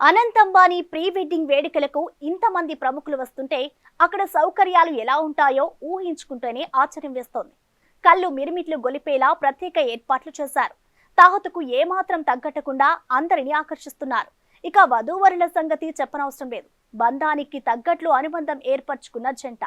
Anant Ambani pre wedding వేడుకలకు ఇంతమంది ప్రముఖులు వస్తుంటే అక్కడ సౌకర్యాలు ఎలా ఉంటాయో ఊహించుకుంటేనే ఆశ్చర్యం వేస్తోంది. కళ్ళు మిరిమిట్లు గొలిపేలా ప్రత్యేక ఏర్పాట్లు చేశారు. తాహతుకు ఏమాత్రం తగ్గట్టకుండా అందరినీ ఆకర్షిస్తున్నారు. ఇక వధూవరుల సంగతి చెప్పనవసరం లేదు. బంధానికి తగ్గట్లు అనుబంధం ఏర్పరచుకున్న జంట.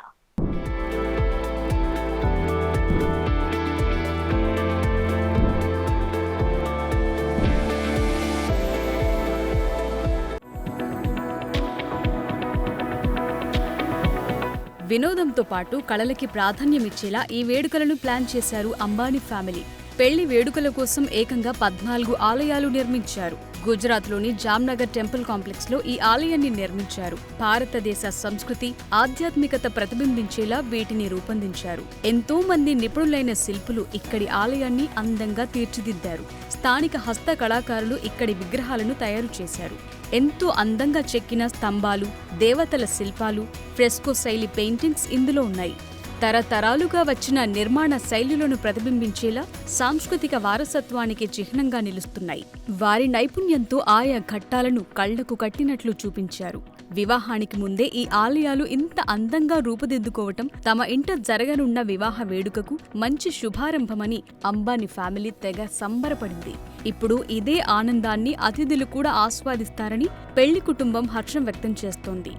వినోదంతో పాటు కళలకి ప్రాధాన్యమిచ్చేలా ఈ వేడుకలను ప్లాన్ చేశారు అంబానీ ఫ్యామిలీ. పెళ్లి వేడుకల కోసం ఏకంగా 14 ఆలయాలు నిర్మించారు. గుజరాత్లోని జామ్నగర్ టెంపుల్ కాంప్లెక్స్ లో ఈ ఆలయాన్ని నిర్మించారు. భారతదేశ సంస్కృతి, ఆధ్యాత్మికత ప్రతిబింబించేలా వీటిని రూపొందించారు. ఎంతో మంది నిపుణులైన శిల్పులు ఇక్కడి ఆలయాన్ని అందంగా తీర్చిదిద్దారు. స్థానిక హస్త కళాకారులు ఇక్కడి విగ్రహాలను తయారు చేశారు. ఎంతో అందంగా చెక్కిన స్తంభాలు, దేవతల శిల్పాలు, ఫ్రెస్కో శైలి పెయింటింగ్స్ ఇందులో ఉన్నాయి. తరతరాలుగా వచ్చిన నిర్మాణ శైలులను ప్రతిబింబించేలా సాంస్కృతిక వారసత్వానికి చిహ్నంగా నిలుస్తున్నాయి. వారి నైపుణ్యంతో ఆయా ఘట్టాలను కళ్లకు కట్టినట్లు చూపించారు. వివాహానికి ముందే ఈ ఆలయాలు ఇంత అందంగా రూపుదిద్దుకోవటం తమ ఇంట జరగనున్న వివాహ వేడుకకు మంచి శుభారంభమని అంబానీ ఫ్యామిలీ తెగ సంబరపడింది. ఇప్పుడు ఇదే ఆనందాన్ని అతిథులు కూడా ఆస్వాదిస్తారని పెళ్లి కుటుంబం హర్షం వ్యక్తం చేస్తోంది.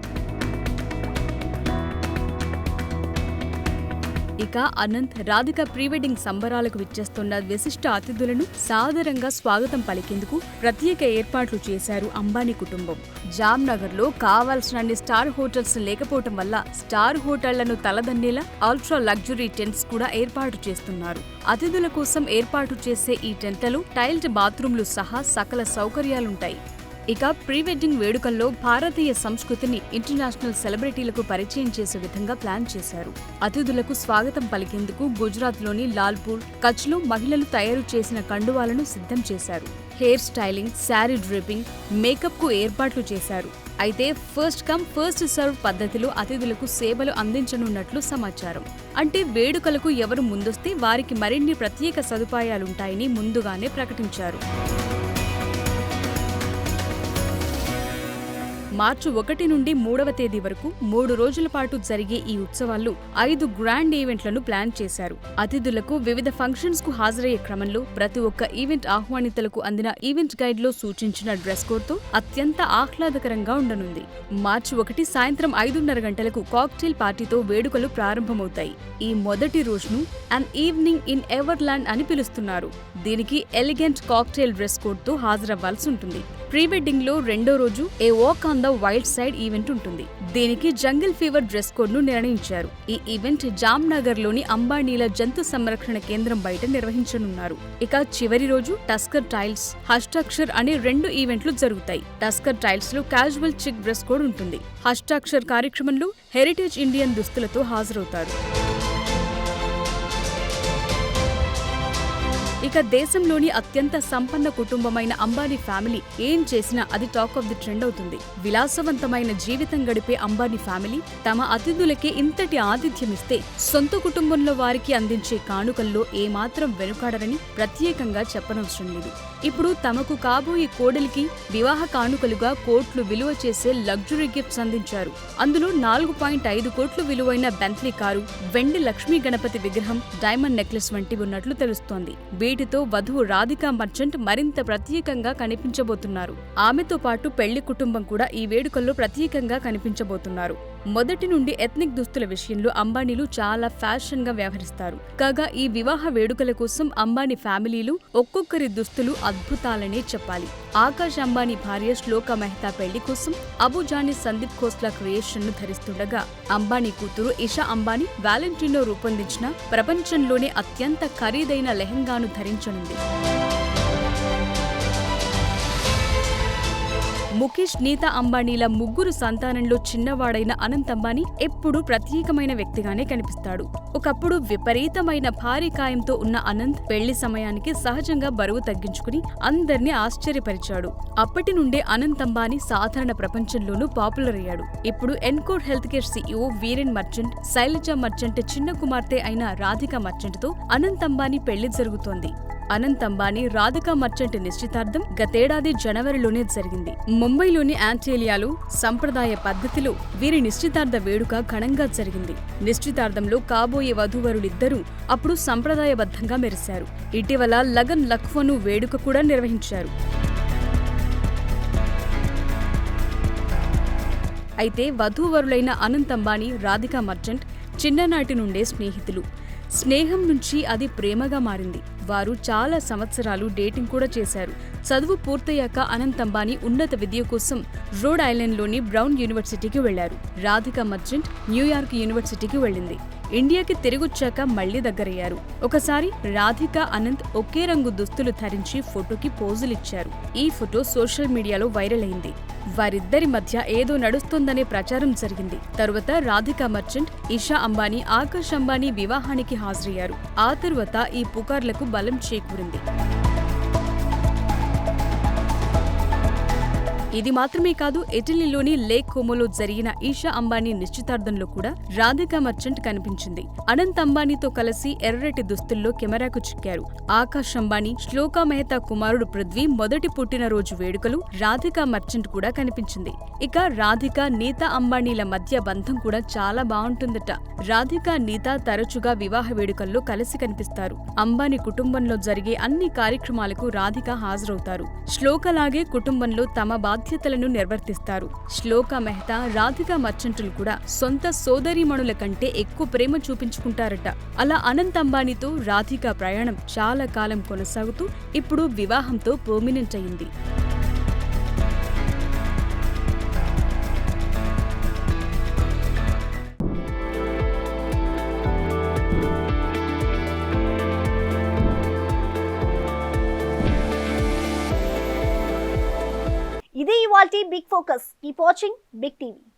ఇక అనంత్, రాధిక ప్రీ వెడ్డింగ్ సంబరాలకు విచ్చేస్తున్న విశిష్ట అతిథులను సాదరంగా స్వాగతం పలికేందుకు ప్రత్యేక ఏర్పాట్లు చేశారు అంబానీ కుటుంబం. జామ్నగర్లో కావాల్సినన్ని స్టార్ హోటల్స్ లేకపోవటం వల్ల స్టార్ హోటళ్లను తలదన్నేలా అల్ట్రా లగ్జరీ టెంట్స్ కూడా ఏర్పాటు చేస్తున్నారు. అతిథుల కోసం ఏర్పాటు చేసే ఈ టెంట్లలో టైల్డ్ బాత్రూంలు సహా సకల సౌకర్యాలుంటాయి. ఇక ప్రీ వెడ్డింగ్ వేడుకల్లో భారతీయ సంస్కృతిని ఇంటర్నేషనల్ సెలబ్రిటీలకు పరిచయం చేసే విధంగా ప్లాన్ చేశారు. అతిథులకు స్వాగతం పలికేందుకు గుజరాత్లోని లాల్పూర్, కచ్లో మహిళలు తయారు చేసిన కండువాలను సిద్ధం చేశారు. హెయిర్ స్టైలింగ్, శారీ డ్రిపింగ్, మేకప్ కు ఏర్పాట్లు చేశారు. అయితే ఫస్ట్ కమ్ ఫస్ట్ సర్వ్ పద్ధతిలో అతిథులకు సేవలు అందించనున్నట్లు సమాచారం. అంటే వేడుకలకు ఎవరు ముందొస్తే వారికి మరిన్ని ప్రత్యేక సదుపాయాలుంటాయని ముందుగానే ప్రకటించారు. మార్చి 1 నుండి 3వ తేదీ వరకు 3 రోజుల పాటు జరిగే ఈ ఉత్సవాల్లో 5 గ్రాండ్ ఈవెంట్లను ప్లాన్ చేశారు. అతిథులకు వివిధ ఫంక్షన్స్ కు హాజరయ్యే క్రమంలో ప్రతి ఒక్క ఈవెంట్ ఆహ్వానితులకు అందిన ఈవెంట్ గైడ్ లో సూచించిన డ్రెస్ కోడ్ తో అత్యంత ఆహ్లాదకరంగా ఉండనుంది. మార్చి 1 సాయంత్రం 5:30 గంటలకు కాక్టైల్ పార్టీతో వేడుకలు ప్రారంభమవుతాయి. ఈ మొదటి రోజును అన్ ఈవినింగ్ ఇన్ ఎవర్లాండ్ అని పిలుస్తున్నారు. దీనికి ఎలిగెంట్ కాక్టైల్ డ్రెస్ కోడ్ తో హాజరవ్వాల్సి ఉంటుంది. ప్రీ వెడ్డింగ్ లో రెండో రోజు a walk on the wild side event ఉంటుంది. దీనికి జంగిల్ ఫీవర్ డ్రెస్ కోడ్ ను నిర్ణయించారు. ఈ ఈవెంట్ జామ్నగర్ లోని అంబానీల జంతు సంరక్షణ కేంద్రం బయట నిర్వహించనున్నారు. ఇక చివరి రోజు టస్కర్ టైల్స్, హష్టాక్షర్ అనే 2 ఈవెంట్లు జరుగుతాయి. టస్కర్ టైల్స్ లో క్యాజువల్ చిక్ డ్రెస్ కోడ్ ఉంటుంది. హష్టాక్షర్ కార్యక్రమంలో హెరిటేజ్ ఇండియన్ దుస్తులతో హాజరవుతారు. ఇక దేశంలోని అత్యంత సంపన్న కుటుంబమైన అంబానీ ఫ్యామిలీ ఏం చేసినా అది టాక్ ఆఫ్ ది ట్రెండ్ అవుతుంది. విలాసవంతమైన జీవితం గడిపే అంబానీ ఫ్యామిలీ తమ అతిథులకే ఇంతటి ఆతిథ్యమిస్తే సొంత కుటుంబంలో వారికి అందించే కానుకల్లో ఏమాత్రం వెనుకాడరని ప్రత్యేకంగా చెప్పనవసరం లేదు. ఇప్పుడు తమకు కాబోయే కోడలికి వివాహ కానుకలుగా కోట్లు విలువ చేసే లగ్జరీ గిఫ్ట్స్ అందించారు. అందులో 4.5 కోట్లు విలువైన బెంట్లీ కారు, వెండి లక్ష్మీ గణపతి విగ్రహం, డైమండ్ నెక్లెస్ వంటివి ఉన్నట్లు తెలుస్తోంది. వీటితో వధువు రాధికా మర్చెంట్ మరింత ప్రత్యేకంగా కనిపించబోతున్నారు. ఆమెతో పాటు పెళ్లి కుటుంబం కూడా ఈ వేడుకల్లో ప్రత్యేకంగా కనిపించబోతున్నారు. మొదటి నుండి ఎథ్నిక్ దుస్తుల విషయంలో అంబానీలు చాలా ఫ్యాషన్ గా వ్యవహరిస్తారు. కాగా ఈ వివాహ వేడుకల కోసం అంబానీ ఫ్యామిలీలు ఒక్కొక్కరి దుస్తులు అద్భుతాలనే చెప్పాలి. ఆకాష్ అంబానీ భార్య శ్లోక మెహతా పెళ్లి కోసం అబుజానీ సందీప్ ఖోస్లా క్రియేషన్ ను ధరిస్తుండగా, అంబానీ కూతురు ఇషా అంబానీ వ్యాలంటీన్లో రూపొందించిన ప్రపంచంలోనే అత్యంత ఖరీదైన లెహంగాను ధరించనుంది. ముఖేష్, నీతా అంబానీల ముగ్గురు సంతానంలో చిన్నవాడైన అనంత్ అంబానీ ఎప్పుడూ ప్రత్యేకమైన వ్యక్తిగానే కనిపిస్తాడు. ఒకప్పుడు విపరీతమైన భారీ కాయంతో ఉన్న అనంత్ పెళ్లి సమయానికి సహజంగా బరువు తగ్గించుకుని అందర్నీ ఆశ్చర్యపరిచాడు. అప్పటి నుండే అనంత్ అంబానీ సాధారణ ప్రపంచంలోనూ పాపులర్ అయ్యాడు. ఇప్పుడు Encore health care CEO Viren Merchant, Shailaja Merchant చిన్న కుమార్తె అయిన రాధికా మర్చెంట్ తో అనంత్ అంబానీ పెళ్లి జరుగుతోంది. అనంత్ అంబానీ రాధికా మర్చెంట్ నిశ్చితార్థం గతేడాది జనవరిలోనే జరిగింది. ముంబైలోని యాంటేలియాలో సంప్రదాయ పద్ధతిలో వీరి నిశ్చితార్థ వేడుక ఘనంగా జరిగింది. నిశ్చితార్థంలో కాబోయే వధూవరులిద్దరూ అప్పుడు సంప్రదాయబద్ధంగా మెరిశారు. ఇటీవల లగన్ లఖ్వను వేడుక కూడా నిర్వహించారు. అయితే వధూవరులైన అనంత్ అంబానీ, రాధికా మర్చెంట్ చిన్ననాటి నుండే స్నేహితులు. స్నేహం నుంచి అది ప్రేమగా మారింది. వారు చాలా సంవత్సరాలు డేటింగ్ కూడా చేశారు. చదువు పూర్తయ్యాక అనంత్ అంబానీ ఉన్నత విద్య కోసం రోడ్ ఐలాండ్లోని బ్రౌన్ యూనివర్సిటీకి వెళ్లారు. రాధికా మర్చెంట్ న్యూయార్క్ యూనివర్సిటీకి వెళ్ళింది. ఇండియాకి తిరిగొచ్చాక మళ్లీ దగ్గరయ్యారు. ఒకసారి రాధిక, అనంత్ ఒకే రంగు దుస్తులు ధరించి ఫోటోకి పోజులిచ్చారు. ఈ ఫోటో సోషల్ మీడియాలో వైరల్ అయింది. వారిద్దరి మధ్య ఏదో నడుస్తోందనే ప్రచారం జరిగింది. తరువాత రాధికా మర్చెంట్, ఇషా అంబానీ, ఆకాష్ అంబానీ వివాహానికి హాజరయ్యారు. ఆ తరువాత ఈ పుకార్లకు బలం చేకూరింది. ఇది మాత్రమే కాదు, ఇటలీలోని లేక్ కోమోలో జరిగిన ఈషా అంబానీ నిశ్చితార్థంలో కూడా రాధికా మర్చెంట్ కనిపించింది. అనంత్ అంబానీతో కలిసి ఎర్రటి దుస్తుల్లో కెమెరాకు చిక్కారు. ఆకాష్ అంబానీ, శ్లోకా మెహతా కుమారుడు పృథ్వీ మొదటి పుట్టినరోజు వేడుకలు రాధికా మర్చెంట్ కూడా కనిపించింది. ఇక రాధికా, నీతా అంబానీల మధ్య బంధం కూడా చాలా బాగుంటుందట. రాధికా, నీతా తరచుగా వివాహ వేడుకల్లో కలిసి కనిపిస్తారు. అంబానీ కుటుంబంలో జరిగే అన్ని కార్యక్రమాలకు రాధిక హాజరవుతారు. శ్లోకలాగే కుటుంబంలో తమ బాధ్యతలను నిర్వర్తిస్తారు. శ్లోకా మెహతా, రాధికా మర్చెంటులు కూడా సొంత సోదరీమణుల కంటే ఎక్కువ ప్రేమ చూపించుకుంటారట. అలా అనంత్ అంబానీతో రాధికా ప్రయాణం చాలా కాలం కొనసాగుతూ ఇప్పుడు వివాహంతో పర్మినెంట్ అయింది. ఇదే ఇవాల్టి big focus. Keep watching big TV.